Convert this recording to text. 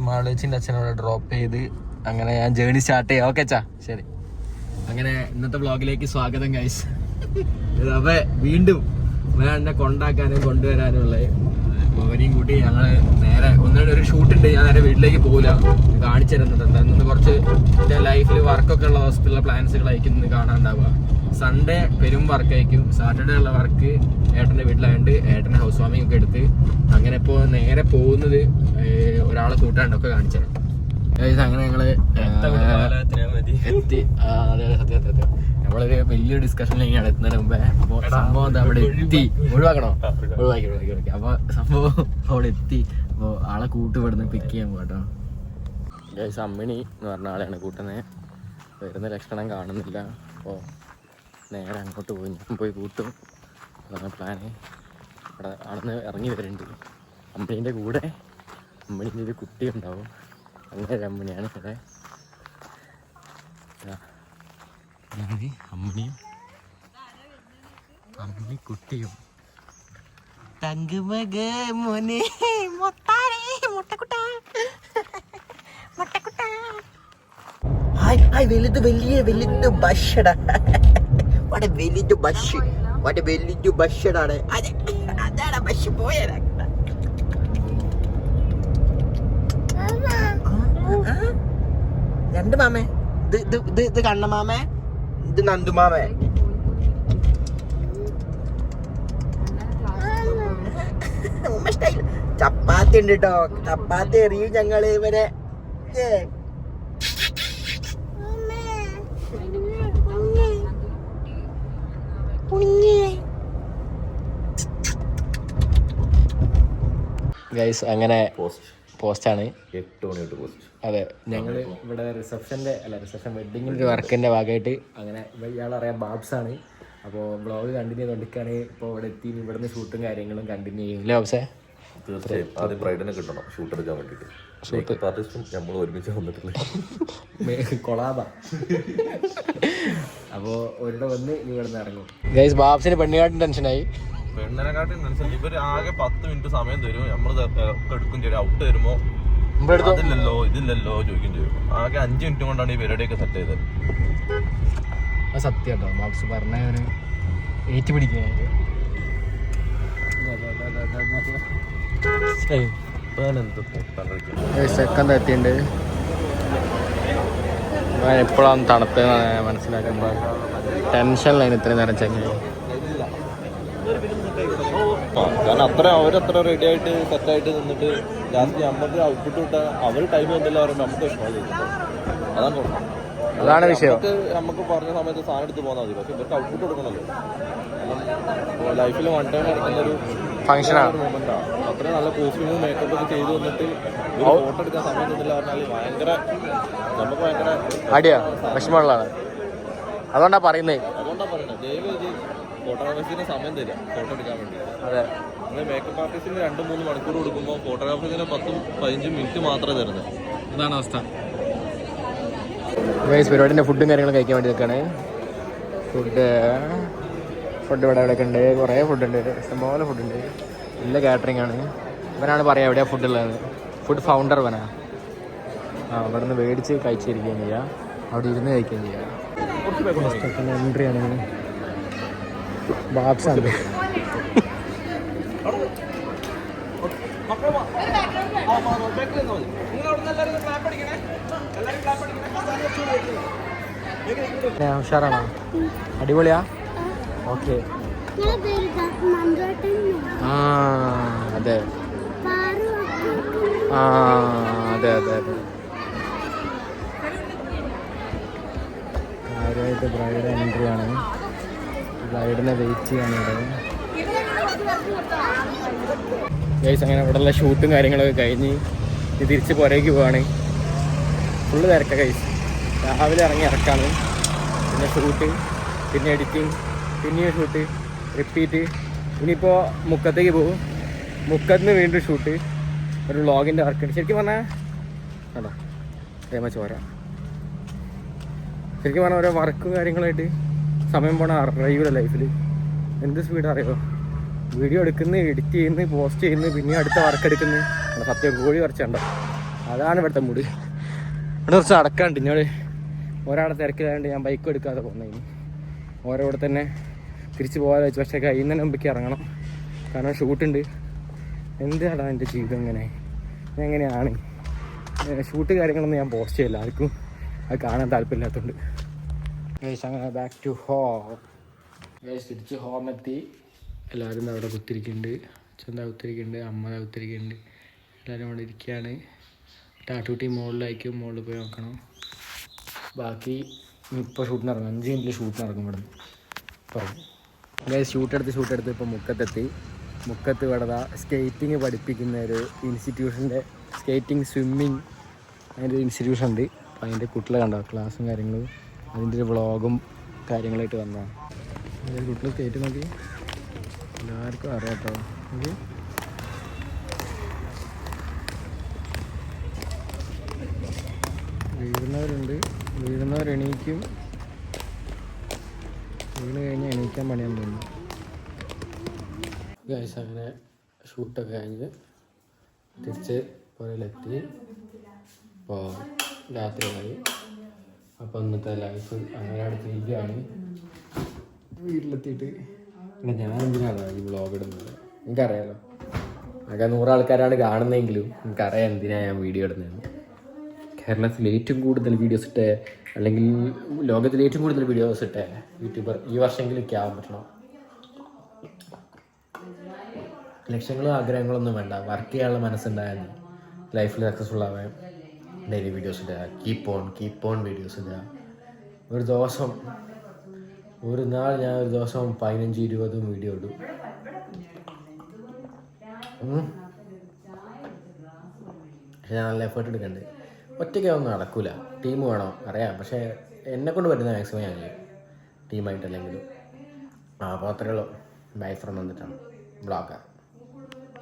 മാളേച്ചിൻ്റെ അച്ഛനോട് ഡ്രോപ്പ് ചെയ്ത് അങ്ങനെ ഞാൻ ജേണി സ്റ്റാർട്ട് ചെയ്യാം. ഓക്കെ അച്ഛാ, ശരി. അങ്ങനെ ഇന്നത്തെ വ്ളോഗിലേക്ക് സ്വാഗതം ഗൈസ്. അപ്പൊ വീണ്ടും ഞാൻ എന്നെ കൊണ്ടാക്കാനും കൊണ്ടുവരാനുള്ള അവരെയും കൂട്ടി ഞങ്ങള് നേരെ ഒരു ഷൂട്ടുണ്ട്. ഞാൻ നേരെ വീട്ടിലേക്ക് പോകില്ല, കാണിച്ചു തരുന്നുണ്ട്. ഇന്ന് കുറച്ച് എൻ്റെ ലൈഫിൽ വർക്കൊക്കെ ഉള്ള ഹോസ്പിറ്റലിലെ പ്ലാൻസുകളായിരിക്കും ഇന്ന് കാണാനുണ്ടാവുക. സൺഡേ പെരും വർക്കായിരിക്കും, സാറ്റർഡേ ഉള്ള വർക്ക് ഏട്ടൻ്റെ വീട്ടിലായതുകൊണ്ട് ഏട്ടൻ്റെ ഹൗസ് വാമിംഗ് ഒക്കെ എടുത്ത് അങ്ങനെ ഇപ്പോൾ നേരെ പോകുന്നത് ഒരാളെ കൂട്ടാണ്ടൊക്കെ കാണിച്ചു തരാം. അങ്ങനെ ഞങ്ങള് എത്തി. അതെ സത്യം. നമ്മളൊരു വലിയ ഡിസ്കഷനിലേക്കാണ് എത്തുന്നതിന് മുമ്പേ. അപ്പോൾ സംഭവം അവിടെ എത്തി. ഒഴിവാക്കി. അപ്പോൾ സംഭവം അവിടെ എത്തി. അപ്പോൾ ആളെ കൂട്ടുപെടുന്ന് പിക്ക് ചെയ്യാൻ പോകട്ടോ. ഗൈസ്, അമ്മിണി എന്ന് പറഞ്ഞ ആളെയാണ് കൂട്ടുന്നത്. വരുന്ന ലക്ഷണം കാണുന്നില്ല. അപ്പോൾ നേരെ അങ്ങോട്ട് പോയി ഞാൻ പോയി കൂട്ടും. അതാണ് പ്ലാന്. അവിടെ ആണെന്ന് ഇറങ്ങി വരുന്നുണ്ട്. അമ്മിണീൻ്റെ കൂടെ അമ്മിണീൻ്റെ ഒരു കുട്ടി ഉണ്ടാവും. അങ്ങനെ ഒരു അമ്മിണിയാണ് ഇവിടെ. അമ്മിണിയും അമ്മിണി കുട്ടിയും തങ്കുമക മോനെ വലുത് വലുത് ബഷടാ. വലുത് ബഷ് വലുത് ബഷടാണ്. അതാണ് ബഷ് പോയതാ. രണ്ട് മാമേ, ഇത് കണ്ണ മാമേ, ഇത് നന്ദു മാമേ. ചപ്പാത്തി ഉണ്ട് കേട്ടോ, ചപ്പാത്തി എറിയും ഞങ്ങള് ഇവരെ. ഗൈസ്, അങ്ങനെ പോസ്റ്റാണ് 8 മണി തൊട്ട് പോസ്റ്റ്. അതെ, ഞങ്ങൾ ഇവിടെ റിസപ്ഷൻ വെഡിങ്ങിൻ്റെ വർക്കിൻ്റെ ഭാഗമായിട്ട് അങ്ങനെ ഇയാളറിയാം ബാബ്സാണ്. അപ്പോൾ വ്ളോഗ് കണ്ടിന്യൂ ചെയ്തുകൊണ്ടിരിക്കുകയാണ്. ഇപ്പോൾ ഇവിടെ എത്തി. ഇവിടുന്ന് ഷൂട്ടും കാര്യങ്ങളും കണ്ടിന്യൂ ചെയ്യും അല്ലേ ബാബ്സേ? തീർച്ചയായും ആദ്യം ബ്രൈഡിനെ കിട്ടണം ഷൂട്ട് എടുക്കാൻ വേണ്ടിയിട്ട്. ഷൂട്ട് ആർട്ടിസ്റ്റും നമ്മൾ ഒരുമിച്ച് വന്നിട്ടില്ല, കൊളാബ. അപ്പോൾ ഒരിടെ വന്ന് ഇവിടെ നിന്ന് ഇറങ്ങും. ഗൈസ്, ബാബ്സിന് പെണ്ണുകാട്ടും ടെൻഷനായി. പെണ്ണിനെക്കാട്ടും ടെൻഷൻ. ഇവർ ആകെ 10 മിനിറ്റ് സമയം തരും. നമ്മൾ എടുക്കും ചെയ്യും. ഔട്ട് വരുമ്പോൾ ഇതില്ലല്ലോ ചോദിക്കും ചെയ്യും. ആകെ 5 മിനിറ്റ് കൊണ്ടാണ് ഈ പരിപാടിയൊക്കെ സെറ്റ് ചെയ്തത്. സത്യം കേട്ടോ, ബാബ്സ് പറഞ്ഞ ഒരു ഏറ്റുപിടിക്കുക. സെക്കൻഡ് എത്തിയിട്ടുണ്ട്. ഞാൻ എപ്പോഴാണ് തണുത്തതെന്ന് മനസ്സിലാക്കുമ്പോൾ ടെൻഷനിലാണ് ഇത്രയും നേരം ചെങ്ങി. കാരണം അവരത്ര റെഡി ആയിട്ട് സെറ്റായിട്ട് നിന്നിട്ട് ലാസ്റ്റ് നമുക്ക് ഔട്ട്പുട്ട് കിട്ടാൻ അവർ ടൈം വന്നില്ല പറയുമ്പോൾ നമുക്ക് വിഷമം ചെയ്തിട്ടുണ്ട്. അതാണ് വിഷയം. നമുക്ക് പറഞ്ഞ സമയത്ത് സാധനം എടുത്ത് പോകാൻ മതി, പക്ഷെ ഇവർക്ക് ഔട്ട്പുട്ട് കൊടുക്കണല്ലോ. ലൈഫിൽ വൺ ടൈം നടക്കുന്നൊരു ഫംഗ്ഷനാണ്, മൊമെന്റാണ്. അത്രയും നല്ല കോസ്റ്റ്യൂമും മേക്കപ്പ് ഒക്കെ ചെയ്ത് വന്നിട്ട് ഫോട്ടോ എടുക്കാൻ സമയം തന്നില്ല പറഞ്ഞാൽ നമുക്ക് ഭയങ്കര അടിയാ, വിഷമമുള്ളതാണ്. അതുകൊണ്ടാണ് പറയുന്നത് ദയവ് ചെയ്ത് ഫോട്ടോഗ്രാഫേഴ്സിന് സമയം തരിക ഫോട്ടോ എടുക്കാൻ വേണ്ടി. അതെ, നമ്മൾ മേക്കപ്പ് ആർട്ടിസ്റ്റിന് 2-3 മണിക്കൂർ കൊടുക്കുമ്പോൾ ഫോട്ടോഗ്രാഫേഴ്സിന് 10-15 മിനിറ്റ് മാത്രമേ തരുന്നത്. അതാണ് അവസ്ഥ. പരിപാടിൻ്റെ ഫുഡും കാര്യങ്ങളും കഴിക്കാൻ വേണ്ടി നിൽക്കുകയാണ്. ഫുഡ് ഇവിടെ ഉണ്ട്. കുറേ ഫുഡുണ്ട്, ഇഷ്ടംപോലെ ഫുഡുണ്ട്. നല്ല കാറ്ററിംഗ് ആണ്. ഇവനാണ് പറയാം എവിടെയാണ് ഫുഡുള്ളത്. ഫുഡ് ഫൗണ്ടർ ഇവനാ. അവിടെ നിന്ന് മേടിച്ച് കഴിച്ചിരിക്കുകയും ചെയ്യാം, അവിടെ ഇരുന്ന് കഴിക്കുകയും ചെയ്യാം. എൻട്രി ആണെങ്കിൽ ബാബ്സാണ്. ഉഷാറാണോ? അടിപൊളിയാ? ഓക്കെ. അതെ കാര്യമായിട്ട് ബ്രൈഡ് എൻട്രി ആണ്. ബ്രൈഡിനെ വെയിറ്റ് ചെയ്യാണ് ഇവിടെ. ഗൈസ്, അങ്ങനെ ഇവിടെയുള്ള ഷൂട്ടും കാര്യങ്ങളൊക്കെ കഴിഞ്ഞ് തിരിച്ച് പുറത്തേക്ക് പോവാണ്. ഫുള്ള് തിരക്കാം ഗൈസ്. രാവിലെ ഇറങ്ങി ഇറക്കാണ്, പിന്നെ ഷൂട്ട്, പിന്നെ എഡിറ്റിങ്, പിന്നെയും ഷൂട്ട്, റിപ്പീറ്റ്. ഇനിയിപ്പോൾ മുക്കത്തേക്ക് പോകും. മുക്കത്ത് നിന്ന് വീണ്ടും ഷൂട്ട്, ഒരു വ്ളോഗിൻ്റെ വർക്കുണ്ട്. ശരിക്കും പറഞ്ഞാൽ അതാ ചോര. ശരിക്കും പറഞ്ഞാൽ ഓരോ വർക്കും കാര്യങ്ങളായിട്ട് സമയം പോണ അറിയൂല ലൈഫിൽ. എന്ത് സ്പീഡ് അറിയോ? വീഡിയോ എടുക്കുന്നു, എഡിറ്റ് ചെയ്യുന്നു, പോസ്റ്റ് ചെയ്യുന്നു, പിന്നെ അടുത്ത വർക്ക് എടുക്കുന്നു. സത്യം കോഴി കുറച്ചുണ്ടോ അതാണ് ഇവിടുത്തെ മൂഡ്. ഇവിടെ കുറച്ച് നടക്കാണ്ട് ഇന്നോട് ഒരാളെ തിരക്കിലായതുകൊണ്ട് ഞാൻ ബൈക്ക് എടുക്കാതെ പോകുന്നതിന് ഓരോ ഇവിടെ തന്നെ തിരിച്ച് പോകാതെ വെച്ചു. പക്ഷേ കഴിയുന്നതിന് മുമ്പേക്ക് ഇറങ്ങണം, കാരണം ഷൂട്ടുണ്ട്. എന്താണ് എൻ്റെ ജീവിതം ഇങ്ങനെ, എങ്ങനെയാണ് ഷൂട്ട് കാര്യങ്ങളൊന്നും ഞാൻ പോസ്റ്റ് ചെയ്യില്ല, ആർക്കും അത് കാണാൻ താല്പര്യമില്ലാത്തതുകൊണ്ട്. അങ്ങനെ ബാക്ക് ടു ഹോം. തിരിച്ച് ഹോമെത്തി. എല്ലാവരും അവിടെ കുത്തിരിക്കുന്നുണ്ട്, അച്ഛൻ കുത്തിരിക്കുന്നുണ്ട്, അമ്മ കുത്തിരിക്കുന്നുണ്ട്, എല്ലാവരും അവിടെ ഇരിക്കുകയാണ്. ടാറ്റൂട്ടി മുകളിലായിരിക്കും, മുകളിൽ പോയി നോക്കണം. ബാക്കി ഇപ്പോൾ ഷൂട്ടിന് ഇറങ്ങും, 5 മിനിറ്റിൽ ഷൂട്ടിന് ഇറങ്ങും ഇവിടെ നിന്ന് പറഞ്ഞു. ഷൂട്ടെടുത്ത് ഇപ്പോൾ മുക്കത്ത് ഇവിടെ സ്കേറ്റിങ് പഠിപ്പിക്കുന്ന ഒരു ഇൻസ്റ്റിറ്റ്യൂഷൻ്റെ സ്കേറ്റിംഗ് സ്വിമ്മിങ് അതിൻ്റെ ഒരു ഇൻസ്റ്റിറ്റ്യൂഷൻ ഉണ്ട്. അപ്പോൾ അതിൻ്റെ കുട്ടികളെ കണ്ടോ ക്ലാസ്സും കാര്യങ്ങളും അതിൻ്റെ ഒരു വ്ളോഗും കാര്യങ്ങളായിട്ട് വന്നതാണ്. അതിൻ്റെ കുട്ടികൾ സ്കേറ്റ് നോക്കി എല്ലാവർക്കും അറിയാം കേട്ടോ. വീഴുന്നവരുണ്ട്, വീഴുന്നവരെണീക്കും, വീണ് കഴിഞ്ഞാൽ എണീക്കാൻ പണിയാൻ തോന്നുന്നു. ഗൈസ് അങ്ങനെ ഷൂട്ടൊക്കെ കഴിഞ്ഞ് തിരിച്ച് പുറയിലെത്തി. ഇപ്പോൾ രാത്രിയായി. അപ്പോൾ ഇന്നത്തെ ലൈഫ് അങ്ങനെ അടുത്തിരിക്കുകയാണ്. വീട്ടിലെത്തിയിട്ട് പിന്നെ ഞാനെന്തിനാണ് ഈ വ്ളോഗ് ഇടുന്നത്, എനിക്കറിയാലോ. ആകെ 100 ആൾക്കാരാണ് കാണുന്നതെങ്കിലും എനിക്കറിയാം എന്തിനാണ് ഞാൻ വീഡിയോ ഇടുന്നതെന്ന്. കേരളത്തിൽ ഏറ്റവും കൂടുതൽ വീഡിയോസ് ഇട്ട, അല്ലെങ്കിൽ ലോകത്തിൽ ഏറ്റവും കൂടുതൽ വീഡിയോസ് ഇട്ട യൂട്യൂബർ ഈ വർഷമെങ്കിലും എനിക്ക് ആവാൻ പറ്റണം. ലക്ഷ്യങ്ങളും ആഗ്രഹങ്ങളൊന്നും വേണ്ട, വർക്ക് ചെയ്യാനുള്ള മനസ്സുണ്ടായാൽ ലൈഫിൽ സക്സസ്ഫുൾ ആവാൻ ഡെയിലി വീഡിയോസ് ഇടുക, കീപ്പ് ഓൺ വീഡിയോസ് ഇടുക. ഒരു നാൾ ഞാൻ ഒരു ദിവസം 15-20 വീഡിയോ ഇടും. പക്ഷെ ഞാൻ നല്ല എഫേർട്ട് എടുക്കണ്ടേ, ഒറ്റയ്ക്കൊന്നും നടക്കൂല, ടീം വേണം അറിയാം. പക്ഷേ എന്നെക്കൊണ്ട് പറ്റുന്ന മാക്സിമം ഞാൻ ചെയ്യും, ടീമായിട്ടല്ലെങ്കിലും. അപ്പോൾ അത്രയുള്ളൂ. ബൈ ഫ്രം വന്നിട്ടാണ് ബ്ലോഗ്.